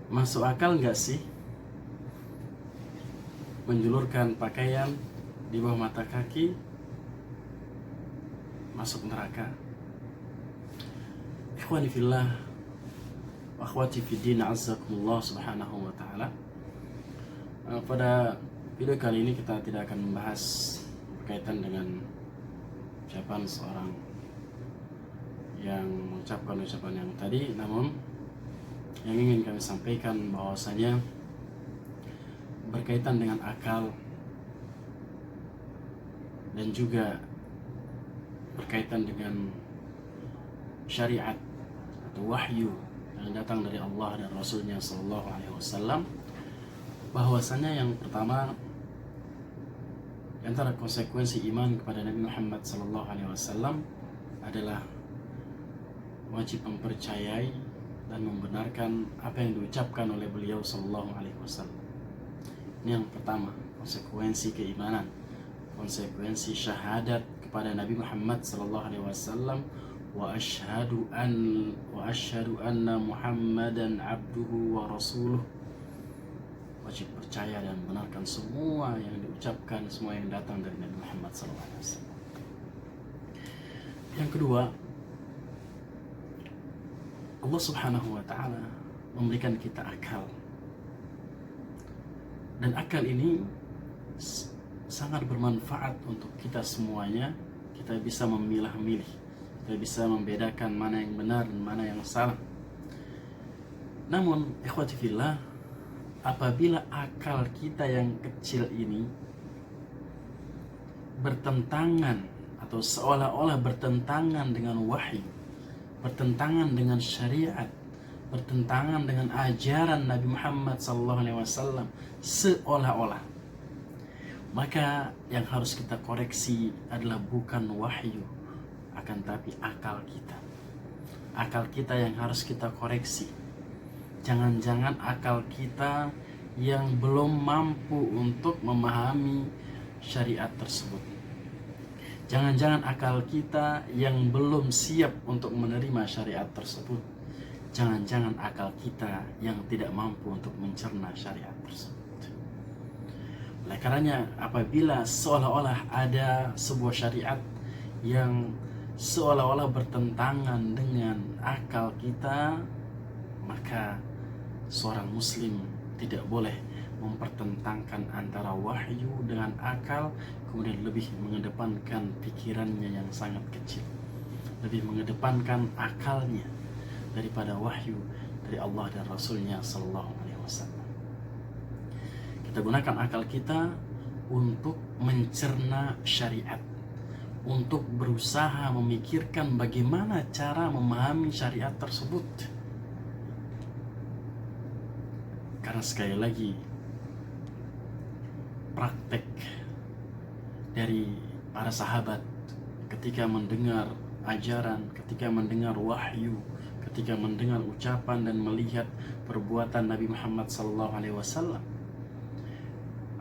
Masuk akal nggak sih menjulurkan pakaian di bawah mata kaki masuk neraka? Ikhwani fillah wa akhwati fiddin, azzakumullah subhanahu wa ta'ala. Pada video kali ini kita tidak akan membahas berkaitan dengan ucapan seorang yang mengucapkan ucapan yang tadi, namun yang ingin kami sampaikan bahwasanya berkaitan dengan akal dan juga berkaitan dengan syariat atau wahyu yang datang dari Allah dan Rasulnya Sallallahu Alaihi Wasallam, bahwasanya yang pertama antara konsekuensi iman kepada Nabi Muhammad Sallallahu Alaihi Wasallam adalah wajib mempercayai dan membenarkan apa yang diucapkan oleh beliau Sallallahu Alaihi Wasallam. Ini yang pertama, konsekuensi keimanan, konsekuensi syahadat kepada Nabi Muhammad Sallallahu Alaihi Wasallam. Wa asyhadu anna Muhammadan abduhu wa rasuluh. Wajib percaya dan benarkan semua yang diucapkan, semua yang datang dari Nabi Muhammad Sallallahu Alaihi Wasallam. Yang kedua, Allah Subhanahu wa Ta'ala memberikan kita akal, dan akal ini sangat bermanfaat untuk kita semuanya. Kita bisa memilah-milih, kita bisa membedakan mana yang benar dan mana yang salah. Namun ikhwati fillah, apabila akal kita yang kecil ini bertentangan atau seolah-olah bertentangan dengan wahyu, bertentangan dengan syariat, bertentangan dengan ajaran Nabi Muhammad SAW, seolah-olah, maka yang harus kita koreksi adalah bukan wahyu, akan tapi akal kita. Akal kita yang harus kita koreksi. Jangan-jangan akal kita yang belum mampu untuk memahami syariat tersebut. Jangan-jangan akal kita yang belum siap untuk menerima syariat tersebut. Jangan-jangan akal kita yang tidak mampu untuk mencerna syariat tersebut. Oleh karenanya, apabila seolah-olah ada sebuah syariat yang seolah-olah bertentangan dengan akal kita, maka seorang muslim tidak boleh mempertentangkan antara wahyu dengan akal, kemudian lebih mengedepankan pikirannya yang sangat kecil, lebih mengedepankan akalnya daripada wahyu dari Allah dan Rasulnya Sallallahu Alaihi Wasallam. Kita gunakan akal kita untuk mencerna syariat, untuk berusaha memikirkan bagaimana cara memahami syariat tersebut. Karena sekali lagi, praktek dari para sahabat ketika mendengar ajaran, ketika mendengar wahyu, ketika mendengar ucapan dan melihat perbuatan Nabi Muhammad SAW,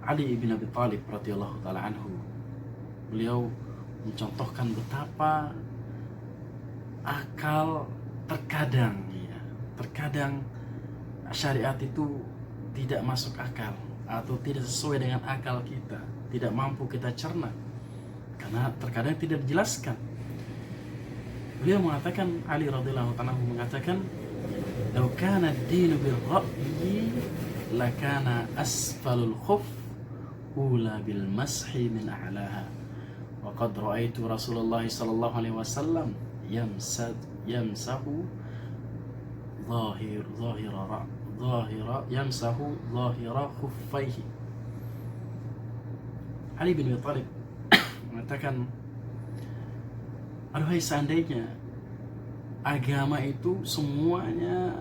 Ali bin Abi Thalib radhiyallahu taala anhu, beliau mencontohkan betapa akal terkadang syariat itu tidak masuk akal atau tidak sesuai dengan akal kita, tidak mampu kita cerna karena terkadang tidak dijelaskan. Beliau mengatakan, Ali radhiyallahu anhu mengatakan, "Law kana ad-din bil ra'yi lakana asfalul khuf ula bil mashi min a'laha wa qad ra'aitu Rasulullah sallallahu alaihi wasallam yamsahu zahira khuffaihi." Ali bin Abi Thalib mengatakan, aduhai seandainya agama itu semuanya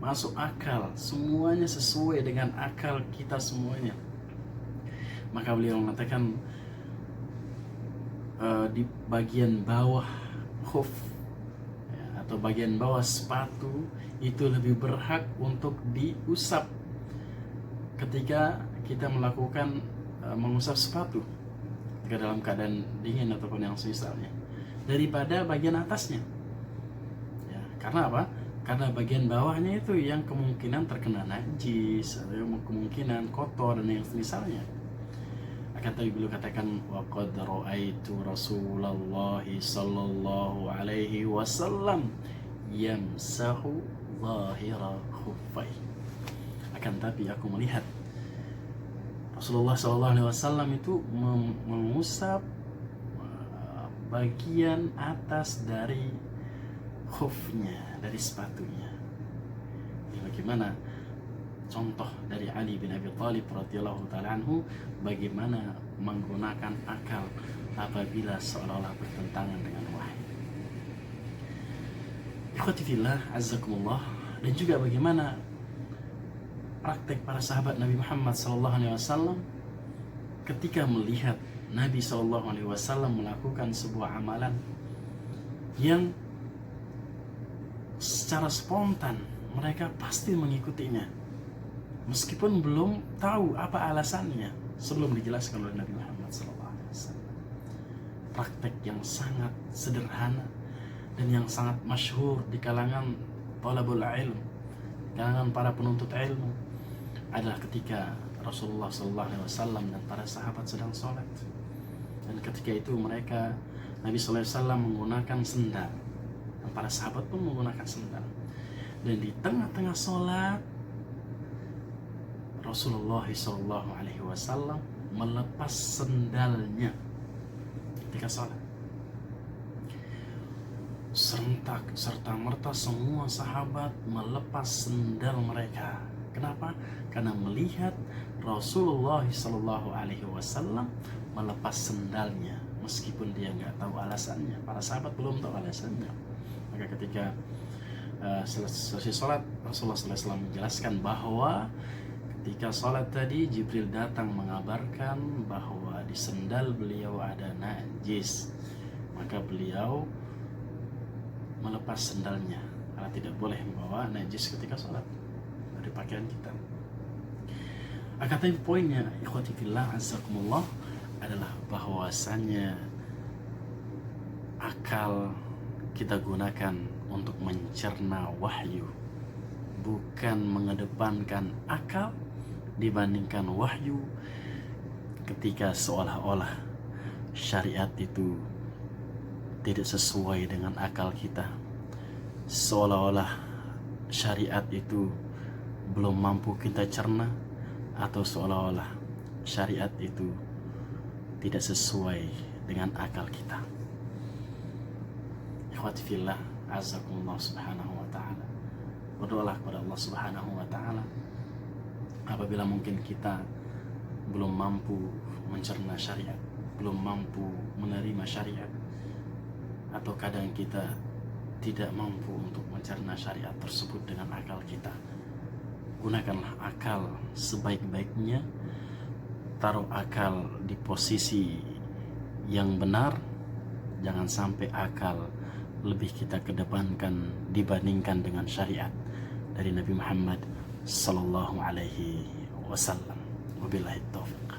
masuk akal, semuanya sesuai dengan akal kita semuanya, maka beliau mengatakan di bagian bawah khuf atau bagian bawah sepatu itu lebih berhak untuk diusap ketika kita melakukan mengusap sepatu ketika dalam keadaan dingin ataupun yang semisalnya, daripada bagian atasnya. Ya, karena apa? karena bagian bawahnya itu yang kemungkinan terkena najis atau yang kemungkinan kotor dan yang misalnya. Akan tapi beliau katakan waqad ra'aitu Rasulullah sallallahu alaihi wasallam yamsahu zahira khuffai. Akan tapi aku melihat Rasulullah sallallahu alaihi wasallam itu mengusap bagian atas dari khufnya, dari sepatunya. Ini bagaimana contoh dari Ali bin Abi Thalib radhiyallahu ta'ala anhu bagaimana menggunakan akal apabila seolah-olah bertentangan dengan wahyu. Ikhwati fillah, azzakumullah. Dan juga bagaimana praktek para sahabat Nabi Muhammad SAW ketika melihat Nabi SAW melakukan sebuah amalan yang secara spontan mereka pasti mengikutinya meskipun belum tahu apa alasannya sebelum dijelaskan oleh Nabi Muhammad SAW. Praktek yang sangat sederhana dan yang sangat masyhur di kalangan talabul ilm, kalangan para penuntut ilmu, adalah ketika Rasulullah SAW dan para sahabat sedang sholat. Dan ketika itu mereka, Nabi SAW menggunakan sendal dan para sahabat pun menggunakan sendal. Dan di tengah-tengah sholat Rasulullah SAW melepas sendalnya ketika sholat. Serentak serta merta semua sahabat melepas sendal mereka. Kenapa? Karena melihat Rasulullah SAW melepas sendalnya, meskipun dia nggak tahu alasannya. Para sahabat belum tahu alasannya. Maka ketika selesai sholat, Rasulullah SAW menjelaskan bahwa ketika sholat tadi Jibril datang mengabarkan bahwa di sendal beliau ada najis. Maka beliau melepas sendalnya karena tidak boleh membawa najis ketika sholat dari pakaian kita. Akan tapi poinnya, ikhwati fillah azakumullah, adalah bahwasannya akal kita gunakan untuk mencerna wahyu, bukan mengedepankan akal dibandingkan wahyu ketika seolah-olah syariat itu tidak sesuai dengan akal kita, seolah-olah syariat itu belum mampu kita cerna, atau seolah-olah syariat itu tidak sesuai dengan akal kita. Ikhwati fillah, azakumullah subhanahu wa ta'ala. Berdoalah kepada Allah subhanahu wa ta'ala apabila mungkin kita belum mampu mencerna syariat, belum mampu menerima syariat, atau kadang kita tidak mampu untuk mencerna syariat tersebut dengan akal kita. Gunakanlah akal sebaik-baiknya, taruh akal di posisi yang benar, jangan sampai akal lebih kita kedepankan dibandingkan dengan syariat dari Nabi Muhammad sallallahu alaihi wasallam. Wabillahi taufiq.